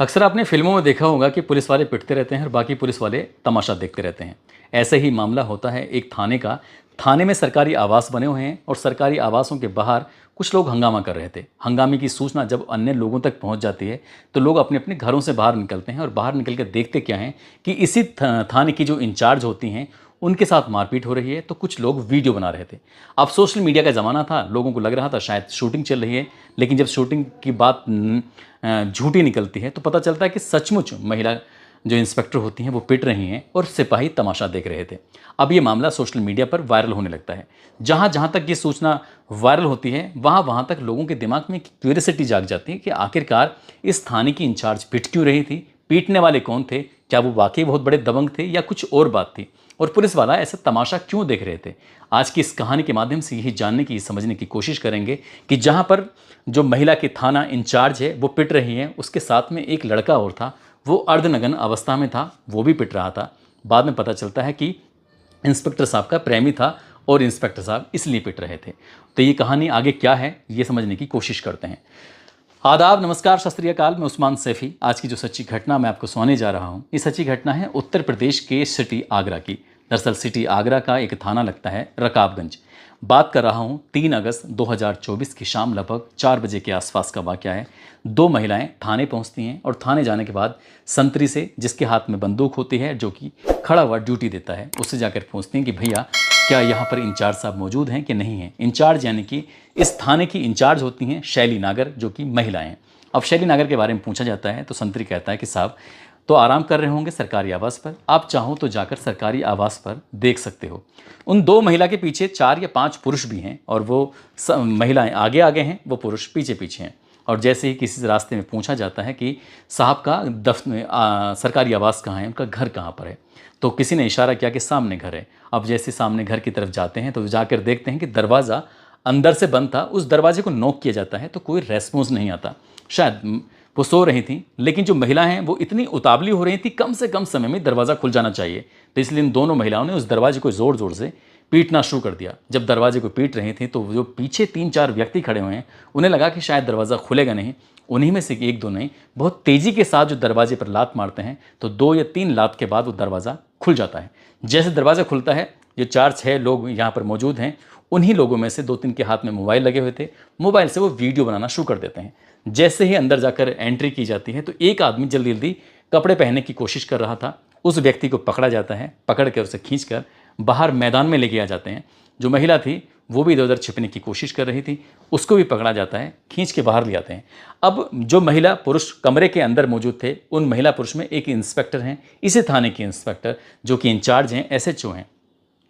अक्सर आपने फिल्मों में देखा होगा कि पुलिस वाले पिटते रहते हैं और बाकी पुलिस वाले तमाशा देखते रहते हैं। ऐसे ही मामला होता है एक थाने का। थाने में सरकारी आवास बने हुए हैं और सरकारी आवासों के बाहर कुछ लोग हंगामा कर रहे थे। हंगामे की सूचना जब अन्य लोगों तक पहुंच जाती है तो लोग अपने अपने घरों से बाहर निकलते हैं और बाहर निकल कर देखते क्या हैं कि इसी थाने की जो इंचार्ज होती हैं उनके साथ मारपीट हो रही है। तो कुछ लोग वीडियो बना रहे थे। अब सोशल मीडिया का ज़माना था, लोगों को लग रहा था शायद शूटिंग चल रही है, लेकिन जब शूटिंग की बात झूठी निकलती है तो पता चलता है कि सचमुच महिला जो इंस्पेक्टर होती हैं वो पिट रही हैं और सिपाही तमाशा देख रहे थे। अब ये मामला सोशल मीडिया पर वायरल होने लगता है। जहाँ जहाँ तक ये सूचना वायरल होती है वहाँ वहाँ तक लोगों के दिमाग में क्यूरियोसिटी जाग जाती है कि आखिरकार इस थाने की इंचार्ज पिट क्यों रही थी, पीटने वाले कौन थे, क्या वो वाकई बहुत बड़े दबंग थे या कुछ और बात थी, और पुलिस वाला ऐसा तमाशा क्यों देख रहे थे। आज की इस कहानी के माध्यम से यही जानने की, समझने की कोशिश करेंगे कि जहाँ पर जो महिला की थाना इंचार्ज है वो पिट रही है, उसके साथ में एक लड़का और था, वो अर्धनग्न अवस्था में था, वो भी पिट रहा था। बाद में पता चलता है कि इंस्पेक्टर साहब का प्रेमी था और इंस्पेक्टर साहब इसलिए पिट रहे थे। तो ये कहानी आगे क्या है ये समझने की कोशिश करते हैं। आदाब, नमस्कार, सत श्री अकाल। मैं उस्मान सैफ़ी। आज की जो सच्ची घटना मैं आपको सुनाने जा रहा हूँ, ये सच्ची घटना है उत्तर प्रदेश के सिटी आगरा की। दरअसल सिटी आगरा का एक थाना लगता है रकाबगंज। बात कर रहा हूँ 3 अगस्त 2024 की शाम लगभग 4 बजे के आसपास का वाक़या है। 2 महिलाएं थाने पहुँचती हैं और थाने जाने के बाद संतरी से, जिसके हाथ में बंदूक होती है, जो कि खड़ा हुआ ड्यूटी देता है, उससे जाकर पूछती हैं कि भैया क्या यहाँ पर इंचार्ज साहब मौजूद हैं कि नहीं हैं। इंचार्ज यानी कि इस थाने की इंचार्ज होती हैं शैली नागर, जो कि महिलाएं हैं। अब शैली नागर के बारे में पूछा जाता है तो संतरी कहता है कि साहब तो आराम कर रहे होंगे सरकारी आवास पर, आप चाहो तो जाकर सरकारी आवास पर देख सकते हो। उन 2 महिला के पीछे 4 या 5 पुरुष भी हैं और वो महिलाएं आगे आगे हैं, वो पुरुष पीछे पीछे हैं। और जैसे ही किसी रास्ते में पूछा जाता है कि साहब का सरकारी आवास कहाँ है, उनका घर कहाँ पर है, तो किसी ने इशारा किया कि सामने घर है। अब जैसे सामने घर की तरफ जाते हैं तो जाकर देखते हैं कि दरवाज़ा अंदर से बंद था। उस दरवाजे को नॉक किया जाता है तो कोई रेस्पॉन्स नहीं आता। शायद वो सो रही थी, लेकिन जो महिला हैं वो इतनी उतावली हो रही थी, कम से कम समय में दरवाज़ा खुल जाना चाहिए। तो इसलिए इन दोनों महिलाओं ने उस दरवाजे को ज़ोर ज़ोर से पीटना शुरू कर दिया। जब दरवाजे को पीट रही थी तो जो पीछे 3-4 व्यक्ति खड़े हुए हैं, उन्हें लगा कि शायद दरवाज़ा खुलेगा नहीं। उन्हीं में से 1-2 ने बहुत तेज़ी के साथ जो दरवाजे पर लात मारते हैं तो 2 या 3 लात के बाद वो दरवाज़ा खुल जाता है। जैसे दरवाज़ा खुलता है, जो 4-6 लोग यहाँ पर मौजूद हैं, उन्हीं लोगों में से 2-3 के हाथ में मोबाइल लगे हुए थे। मोबाइल से वो वीडियो बनाना शुरू कर देते हैं। जैसे ही अंदर जाकर एंट्री की जाती है तो एक आदमी जल्दी जल्दी कपड़े पहनने की कोशिश कर रहा था, उस व्यक्ति को पकड़ा जाता है। पकड़ कर उसे खींचकर बाहर मैदान में लेके आ जाते हैं। जो महिला थी वो भी इधर उधर छिपने की कोशिश कर रही थी, उसको भी पकड़ा जाता है, खींच के बाहर ले आते हैं। अब जो महिला पुरुष कमरे के अंदर मौजूद थे, उन महिला पुरुष में एक इंस्पेक्टर हैं, इसी थाने के इंस्पेक्टर जो कि इंचार्ज हैं, एसएचओ हैं।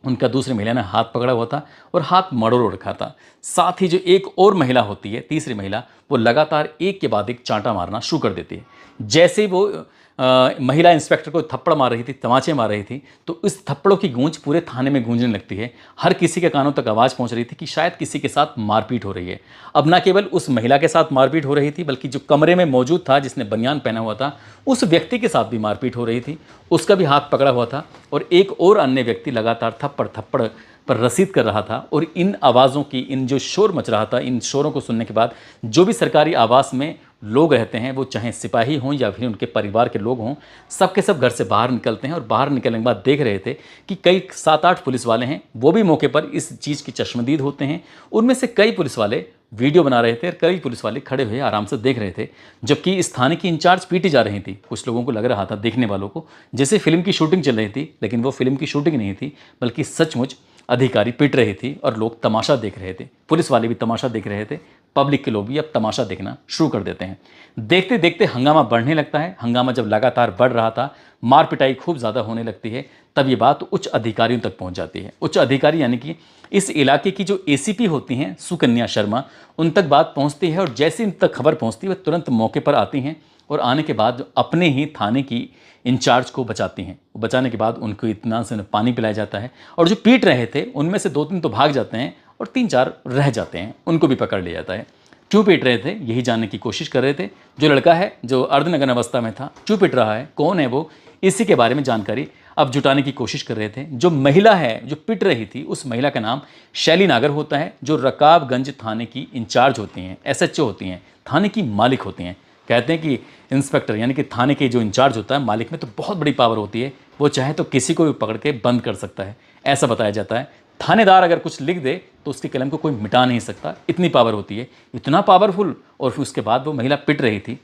उनका दूसरी महिला ने हाथ पकड़ा हुआ था और हाथ मरोड़ रखा था। साथ ही जो एक और महिला होती है, तीसरी महिला, वो लगातार एक के बाद एक चांटा मारना शुरू कर देती है। जैसे ही वो महिला इंस्पेक्टर को थप्पड़ मार रही थी, तमाचे मार रही थी, तो इस थप्पड़ों की गूंज पूरे थाने में गूंजने लगती है। हर किसी के कानों तक आवाज़ पहुंच रही थी कि शायद किसी के साथ मारपीट हो रही है। अब ना केवल उस महिला के साथ मारपीट हो रही थी, बल्कि जो कमरे में मौजूद था, जिसने बनियान पहना हुआ था, उस व्यक्ति के साथ भी मारपीट हो रही थी। उसका भी हाथ पकड़ा हुआ था और एक और अन्य व्यक्ति लगातार थप्पड़ थप्पड़ पर रसीद कर रहा था। और इन आवाज़ों की, इन जो शोर मच रहा था, इन शोरों को सुनने के बाद जो भी सरकारी आवास में लोग रहते हैं, वो चाहे सिपाही हों या फिर उनके परिवार के लोग हों, सब के सब घर से बाहर निकलते हैं। और बाहर निकलने के बाद देख रहे थे कि कई 7-8 पुलिस वाले हैं, वो भी मौके पर इस चीज़ की चश्मदीद होते हैं। उनमें से कई पुलिस वाले वीडियो बना रहे थे और कई पुलिस वाले खड़े हुए आराम से देख रहे थे, जबकि इस थाने की इंचार्ज पीटी जा रही थी। कुछ लोगों को लग रहा था, देखने वालों को, जैसे फिल्म की शूटिंग चल रही थी, लेकिन वो फिल्म की शूटिंग नहीं थी, बल्कि सचमुच अधिकारी पिट रही थी और लोग तमाशा देख रहे थे। पुलिस वाले भी तमाशा देख रहे थे, पब्लिक के लोग भी अब तमाशा देखना शुरू कर देते हैं। देखते देखते हंगामा बढ़ने लगता है। हंगामा जब लगातार बढ़ रहा था, मार पिटाई खूब ज़्यादा होने लगती है, तब ये बात उच्च अधिकारियों तक पहुंच जाती है। उच्च अधिकारी यानी कि इस इलाके की जो एसीपी होती हैं सुकन्या शर्मा, उन तक बात पहुंचती है। और जैसे उन तक खबर पहुंचती है, वह तुरंत मौके पर आती हैं और आने के बाद अपने ही थाने की इंचार्ज को बचाती हैं। बचाने के बाद उनको इत्मीनान से पानी पिलाया जाता है और जो पीट रहे थे उनमें से 2-3 तो भाग जाते हैं और 3-4 रह जाते हैं, उनको भी पकड़ लिया जाता है। क्यों पीट रहे थे यही जानने की कोशिश कर रहे थे। जो लड़का है जो अर्धनग्न अवस्था में था, क्यों पीट रहा है, कौन है वो, इसी के बारे में जानकारी अब जुटाने की कोशिश कर रहे थे। जो महिला है जो पिट रही थी, उस महिला का नाम शैली नागर होता है, जो रकाबगंज थाने की इंचार्ज होती हैं, एसएचओ होती हैं, थाने की मालिक होती हैं। कहते हैं कि इंस्पेक्टर यानी कि थाने के जो इंचार्ज होता है, मालिक में तो बहुत बड़ी पावर होती है, वो चाहे तो किसी को भी पकड़ के बंद कर सकता है, ऐसा बताया जाता है। थानेदार अगर कुछ लिख दे तो उसके कलम को कोई मिटा नहीं सकता, इतनी पावर होती है, इतना पावरफुल। और फिर उसके बाद वो महिला पिट रही थी।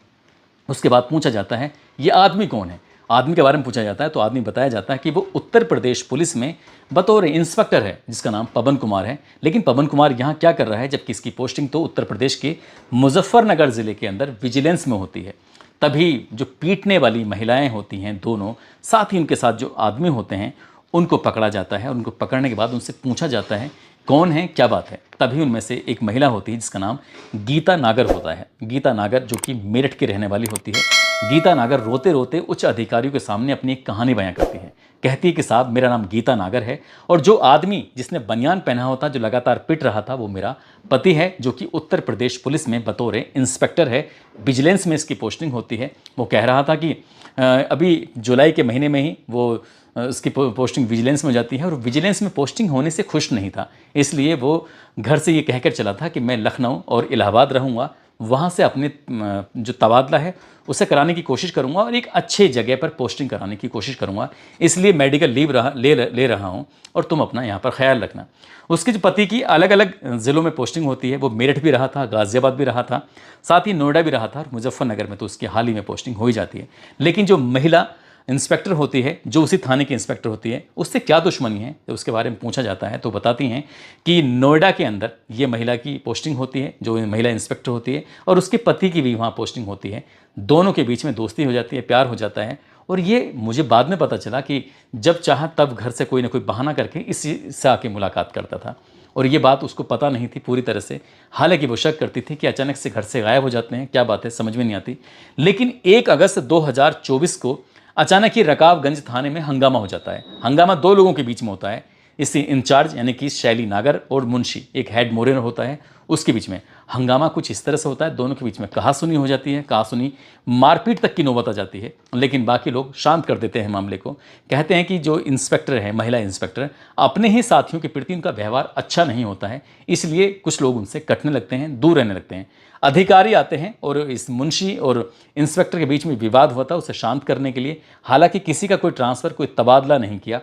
उसके बाद पूछा जाता है ये आदमी कौन है, आदमी के बारे में पूछा जाता है तो आदमी बताया जाता है कि वो उत्तर प्रदेश पुलिस में बतौर इंस्पेक्टर है, जिसका नाम पवन कुमार है। लेकिन पवन कुमार यहाँ क्या कर रहा है, जबकि इसकी पोस्टिंग तो उत्तर प्रदेश के मुजफ्फरनगर ज़िले के अंदर विजिलेंस में होती है। तभी जो पीटने वाली महिलाएं होती हैं दोनों, साथ ही उनके साथ जो आदमी होते हैं, उनको पकड़ा जाता है। उनको पकड़ने के बाद उनसे पूछा जाता है कौन है, क्या बात है। तभी उनमें से एक महिला होती है जिसका नाम गीता नागर होता है। गीता नागर जो कि मेरठ की रहने वाली होती है। गीता नागर रोते रोते उच्च अधिकारियों के सामने अपनी एक कहानी बयां करती है। कहती है कि साहब मेरा नाम गीता नागर है और जो आदमी जिसने बनियान पहना होता, जो लगातार पिट रहा था, वो मेरा पति है, जो कि उत्तर प्रदेश पुलिस में बतौर इंस्पेक्टर है, विजिलेंस में इसकी पोस्टिंग होती है। वो कह रहा था कि अभी जुलाई के महीने में ही वो उसकी पोस्टिंग विजिलेंस में हो जाती है और विजिलेंस में पोस्टिंग होने से खुश नहीं था, इसलिए वो घर से ये कहकर चला था कि मैं लखनऊ और इलाहाबाद रहूँगा, वहाँ से अपने जो तबादला है उसे कराने की कोशिश करूँगा और एक अच्छे जगह पर पोस्टिंग कराने की कोशिश करूँगा, इसलिए मेडिकल लीव ले रहा हूँ और तुम अपना यहाँ पर ख्याल रखना। उसके जो पति की अलग अलग ज़िलों में पोस्टिंग होती है, वो मेरठ भी रहा था, गाज़ियाबाद भी रहा था, साथ ही नोएडा भी रहा था और मुजफ्फरनगर में तो उसकी हाल ही में पोस्टिंग हो ही जाती है। लेकिन जो महिला इंस्पेक्टर होती है, जो उसी थाने की इंस्पेक्टर होती है, उससे क्या दुश्मनी है, तो उसके बारे में पूछा जाता है तो बताती हैं कि नोएडा के अंदर ये महिला की पोस्टिंग होती है, जो महिला इंस्पेक्टर होती है, और उसके पति की भी वहाँ पोस्टिंग होती है। दोनों के बीच में दोस्ती हो जाती है, प्यार हो जाता है। और ये मुझे बाद में पता चला कि जब चाहा तब घर से कोई ना कोई बहाना करके इसी से आके मुलाकात करता था, और ये बात उसको पता नहीं थी पूरी तरह से। हालांकि वो शक करती थी कि अचानक से घर से गायब हो जाते हैं, क्या बात है समझ में नहीं आती। लेकिन 1 अगस्त 2024 को अचानक ही रकाबगंज थाने में हंगामा हो जाता है। हंगामा 2 लोगों के बीच में होता है, इसी इंचार्ज यानी कि शैली नागर और मुंशी, एक हेड मोरेन होता है, उसके बीच में हंगामा कुछ इस तरह से होता है। दोनों के बीच में कहासुनी हो जाती है, कहासुनी मारपीट तक की नौबत आ जाती है। लेकिन बाकी लोग शांत कर देते हैं मामले को। कहते हैं कि जो इंस्पेक्टर है, महिला इंस्पेक्टर, अपने ही साथियों के प्रति उनका व्यवहार अच्छा नहीं होता है, इसलिए कुछ लोग उनसे कटने लगते हैं, दूर रहने लगते हैं। अधिकारी आते हैं और इस मुंशी और इंस्पेक्टर के बीच में विवाद हुआ था, उसे शांत करने के लिए। हालांकि किसी का कोई ट्रांसफ़र, कोई तबादला नहीं किया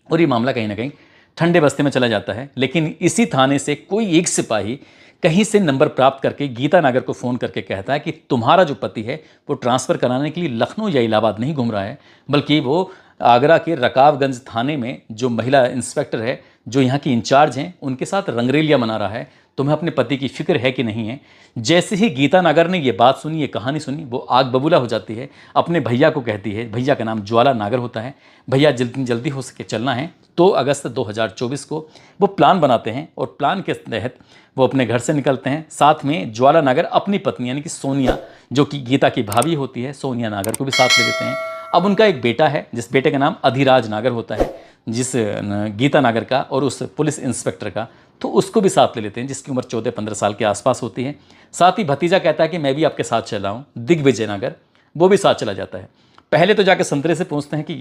और ये मामला कहीं ना कहीं ठंडे बस्ते में चला जाता है। लेकिन इसी थाने से कोई एक सिपाही कहीं से नंबर प्राप्त करके गीता नागर को फ़ोन करके कहता है कि तुम्हारा जो पति है वो ट्रांसफ़र कराने के लिए लखनऊ या इलाहाबाद नहीं घूम रहा है, बल्कि वो आगरा के रकाबगंज थाने में जो महिला इंस्पेक्टर है, जो यहाँ की इंचार्ज हैं, उनके साथ रंगरेलियाँ मना रहा है। तुम्हें अपने पति की फिक्र है कि नहीं है। जैसे ही गीता नागर ने ये बात सुनी, ये कहानी सुनी, वो आग बबूला हो जाती है। अपने भैया को कहती है, भैया का नाम ज्वाला नागर होता है, भैया जल्दी जल्दी हो सके चलना है। 2 अगस्त 2024 को वो प्लान बनाते हैं और प्लान के तहत वो अपने घर से निकलते हैं। साथ में ज्वाला नागर अपनी पत्नी यानी कि सोनिया, जो कि गीता की भाभी होती है, सोनिया नागर को भी साथ ले लेते हैं। अब उनका एक बेटा है, जिस बेटे का नाम अधिराज नागर होता है, जिस गीता नागर का और उस पुलिस इंस्पेक्टर का, तो उसको भी साथ ले लेते हैं, जिसकी उम्र 14-15 साल के आसपास होती है। साथ ही भतीजा कहता है कि मैं भी आपके साथ चला हूँ, दिग्विजय नागर, वो भी साथ चला जाता है। पहले तो जाके संतरे से पूछते हैं कि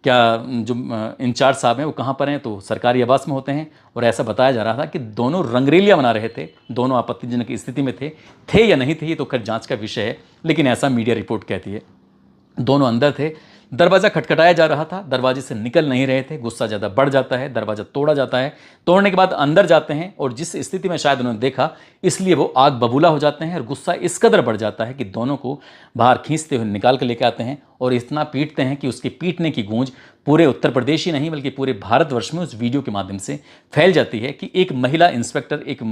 क्या जो इंचार्ज साहब हैं वो कहाँ पर हैं, तो सरकारी आवास में होते हैं। और ऐसा बताया जा रहा था कि दोनों रंगरेलियाँ मना रहे थे, दोनों आपत्तिजनक स्थिति में थे या नहीं थे, ये तो खैर जांच का विषय है, लेकिन ऐसा मीडिया रिपोर्ट कहती है। दोनों अंदर थे, दरवाज़ा खटखटाया जा रहा था, दरवाजे से निकल नहीं रहे थे। गुस्सा ज़्यादा बढ़ जाता है, दरवाज़ा तोड़ा जाता है। तोड़ने के बाद अंदर जाते हैं और जिस स्थिति में शायद उन्होंने देखा, इसलिए वो आग बबूला हो जाते हैं और गुस्सा इस कदर बढ़ जाता है कि दोनों को बाहर खींचते हुए निकाल के लेके आते हैं और इतना पीटते हैं कि उसके पीटने की गूंज पूरे उत्तर प्रदेश ही नहीं बल्कि पूरे भारतवर्ष में उस वीडियो के माध्यम से फैल जाती है कि एक महिला इंस्पेक्टर एक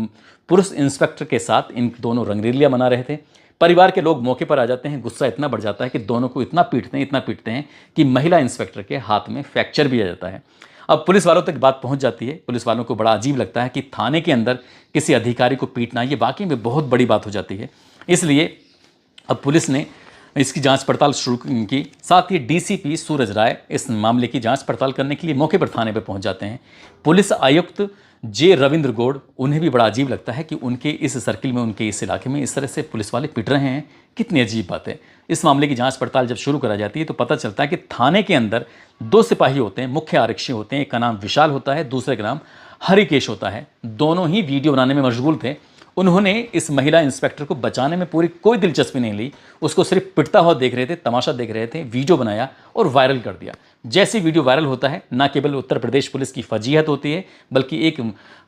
पुरुष इंस्पेक्टर के साथ इन दोनों रंगरेलियाँ मना रहे थे। परिवार के लोग मौके पर आ जाते हैं। गुस्सा इतना बढ़ जाता है कि दोनों को इतना पीटते हैं कि महिला इंस्पेक्टर के हाथ में फ्रैक्चर भी आ जाता है। अब पुलिस वालों तक बात पहुंच जाती है। पुलिस वालों को बड़ा अजीब लगता है कि थाने के अंदर किसी अधिकारी को पीटना ये वाकई में बहुत बड़ी बात हो जाती है। इसलिए अब पुलिस ने इसकी जांच पड़ताल शुरू की। साथ ही डीसीपी सूरज राय इस मामले की जांच पड़ताल करने के लिए मौके पर थाने पर पहुंच जाते हैं। पुलिस आयुक्त जे रविंद्र गौड़, उन्हें भी बड़ा अजीब लगता है कि उनके इस सर्किल में, उनके इस इलाके में इस तरह से पुलिस वाले पिट रहे हैं। कितनी अजीब बात है। इस मामले की जांच पड़ताल जब शुरू करा जाती है तो पता चलता है कि थाने के अंदर 2 सिपाही होते हैं, मुख्य आरक्षी होते हैं। एक का नाम विशाल होता है, दूसरे का नाम हरिकेश होता है। दोनों ही वीडियो बनाने में मशगूल थे उन्होंने इस महिला इंस्पेक्टर को बचाने में पूरी कोई दिलचस्पी नहीं ली, उसको सिर्फ पिटता हुआ देख रहे थे, तमाशा देख रहे थे, वीडियो बनाया और वायरल कर दिया। जैसे वीडियो वायरल होता है, न केवल उत्तर प्रदेश पुलिस की फजीहत होती है, बल्कि एक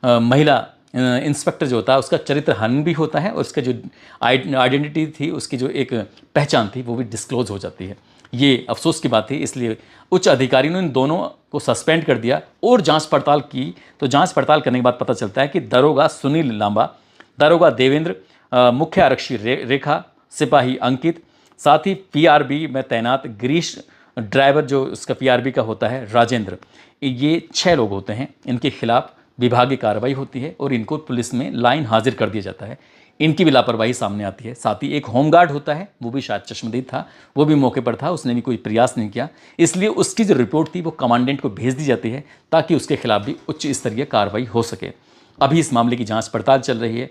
महिला इंस्पेक्टर जो होता है उसका चरित्र हनन भी होता है और उसका जो आइडेंटिटी थी, उसकी जो एक पहचान थी, वो भी डिस्क्लोज हो जाती है। ये अफसोस की बात थी, इसलिए उच्च अधिकारियों ने इन दोनों को सस्पेंड कर दिया और जांच पड़ताल की। तो जांच पड़ताल करने के बाद पता चलता है कि दरोगा सुनील लांबा, दरोगा देवेंद्र, मुख्य आरक्षी रेखा, सिपाही अंकित, साथ ही पीआरबी में तैनात गिरीश, ड्राइवर जो उसका पीआरबी का होता है राजेंद्र, ये 6 लोग होते हैं। इनके खिलाफ विभागीय कार्रवाई होती है और इनको पुलिस में लाइन हाजिर कर दिया जाता है। इनकी भी लापरवाही सामने आती है। साथ ही एक होमगार्ड होता है, वो भी शायद चश्मदीद था, वो भी मौके पर था, उसने भी कोई प्रयास नहीं किया, इसलिए उसकी जो रिपोर्ट थी वो कमांडेंट को भेज दी जाती है ताकि उसके खिलाफ भी उच्च स्तरीय कार्रवाई हो सके। अभी इस मामले की जांच पड़ताल चल रही है।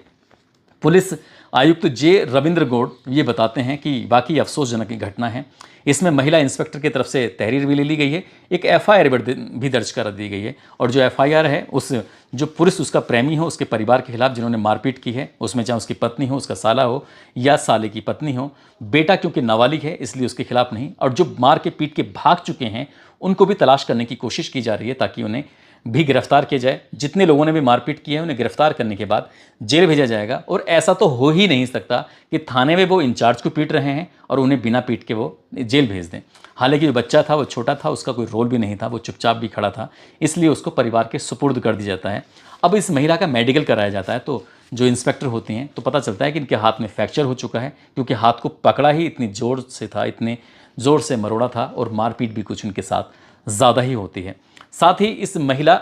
पुलिस आयुक्त जे रविंद्र गौड़ ये बताते हैं कि वाकई अफसोसजनक घटना है। इसमें महिला इंस्पेक्टर की तरफ से तहरीर भी ले ली गई है, एक एफआईआर भी दर्ज कर दी गई है और जो एफआईआर है उस जो पुरुष उसका प्रेमी हो, उसके परिवार के खिलाफ जिन्होंने मारपीट की है, उसमें चाहे उसकी पत्नी हो, उसका साला हो या साले की पत्नी हो, बेटा क्योंकि नाबालिग है इसलिए उसके खिलाफ नहीं, और जो मार के पीट के भाग चुके हैं उनको भी तलाश करने की कोशिश की जा रही है ताकि उन्हें भी गिरफ्तार किया जाए। जितने लोगों ने भी मारपीट की है उन्हें गिरफ्तार करने के बाद जेल भेजा जाएगा। और ऐसा तो हो ही नहीं सकता कि थाने में वो इंचार्ज को पीट रहे हैं और उन्हें बिना पीट के वो जेल भेज दें। हालांकि जो बच्चा था वो छोटा था, उसका कोई रोल भी नहीं था, वो चुपचाप भी खड़ा था, इसलिए उसको परिवार के सुपुर्द कर दिया जाता है। अब इस महिला का मेडिकल कराया जाता है तो जो इंस्पेक्टर होती हैं तो पता चलता है कि इनके हाथ में फ्रैक्चर हो चुका है, क्योंकि हाथ को पकड़ा ही इतनी ज़ोर से था, इतने ज़ोर से मरोड़ा था और मारपीट भी कुछ उनके साथ ज़्यादा ही होती है। साथ ही इस महिला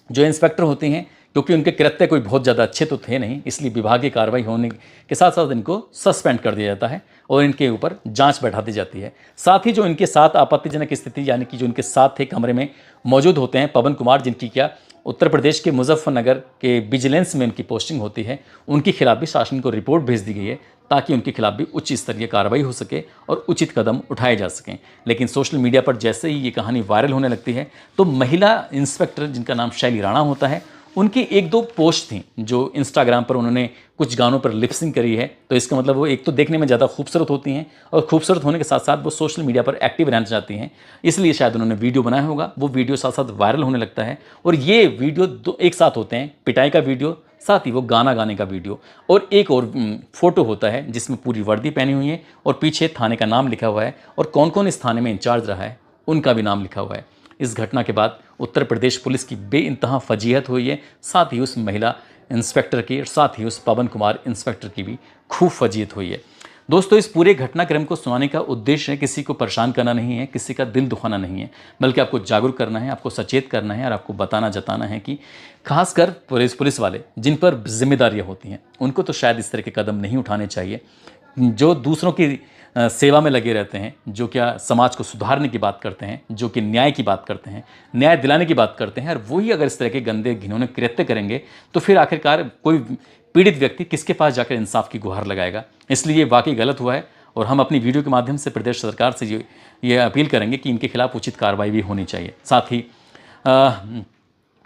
जो इंस्पेक्टर होती हैं, क्योंकि उनके कृत्य कोई बहुत ज़्यादा अच्छे तो थे नहीं, इसलिए विभागीय कार्रवाई होने के साथ साथ इनको सस्पेंड कर दिया जाता है और इनके ऊपर जांच बैठा दी जाती है। साथ ही जो इनके साथ आपत्तिजनक स्थिति यानी कि जो इनके साथ थे कमरे में मौजूद होते हैं पवन कुमार, जिनकी क्या उत्तर प्रदेश के मुजफ्फरनगर के विजिलेंस में उनकी पोस्टिंग होती है, उनके खिलाफ भी शासन को रिपोर्ट भेज दी गई है ताकि उनके खिलाफ भी उच्च स्तरीय कार्रवाई हो सके और उचित कदम उठाए जा सकें। लेकिन सोशल मीडिया पर जैसे ही ये कहानी वायरल होने लगती है तो महिला इंस्पेक्टर जिनका नाम शैली राणा होता है, उनकी 1-2 पोस्ट थी जो इंस्टाग्राम पर उन्होंने कुछ गानों पर लिपसिंग करी है। तो इसका मतलब वो एक तो देखने में ज़्यादा खूबसूरत होती हैं और खूबसूरत होने के साथ साथ वो सोशल मीडिया पर एक्टिव रहना चाहती हैं, इसलिए शायद उन्होंने वीडियो बनाया होगा। वो वीडियो साथ साथ वायरल होने लगता है और ये वीडियो एक साथ होते हैं, पिटाई का वीडियो, साथ ही वो गाना गाने का वीडियो, और एक और फोटो होता है जिसमें पूरी वर्दी पहनी हुई है और पीछे थाने का नाम लिखा हुआ है और कौन कौन इस थाने में इंचार्ज रहा है उनका भी नाम लिखा हुआ है। इस घटना के बाद उत्तर प्रदेश पुलिस की बेइंतहा फजीहत हुई है, साथ ही उस महिला इंस्पेक्टर की और साथ ही उस पवन कुमार इंस्पेक्टर की भी खूब फजीहत हुई है। दोस्तों, इस पूरे घटनाक्रम को सुनाने का उद्देश्य किसी को परेशान करना नहीं है, किसी का दिल दुखाना नहीं है, बल्कि आपको जागरूक करना है, आपको सचेत करना है और आपको बताना जताना है कि खासकर पुलिस वाले जिन पर जिम्मेदारियां होती हैं उनको तो शायद इस तरह के कदम नहीं उठाने चाहिए। जो दूसरों की सेवा में लगे रहते हैं, जो क्या समाज को सुधारने की बात करते हैं, जो कि न्याय की बात करते हैं, न्याय दिलाने की बात करते हैं, और वही अगर इस तरह के गंदे घिनौने कृत्य करेंगे तो फिर आखिरकार कोई पीड़ित व्यक्ति किसके पास जाकर इंसाफ की गुहार लगाएगा। इसलिए ये वाकई गलत हुआ है और हम अपनी वीडियो के माध्यम से प्रदेश सरकार से ये अपील करेंगे कि इनके खिलाफ उचित कार्रवाई भी होनी चाहिए। साथ ही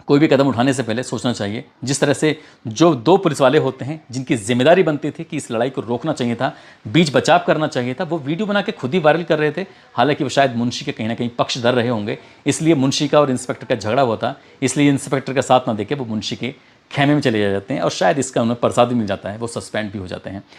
कोई भी कदम उठाने से पहले सोचना चाहिए। जिस तरह से जो 2 पुलिस वाले होते हैं जिनकी जिम्मेदारी बनती थी कि इस लड़ाई को रोकना चाहिए था, बीच बचाव करना चाहिए था, वो वीडियो बना के खुद ही वायरल कर रहे थे। हालांकि वो शायद मुंशी के कहीं ना कहीं पक्षधर रहे होंगे, इसलिए मुंशी का और इंस्पेक्टर का झगड़ा हुआ था, इसलिए इंस्पेक्टर का साथ ना देके वो मुंशी के खेमे में चले जाते हैं और शायद इसका उन्हें प्रसाद भी मिल जाता है, वो सस्पेंड भी हो जाते हैं।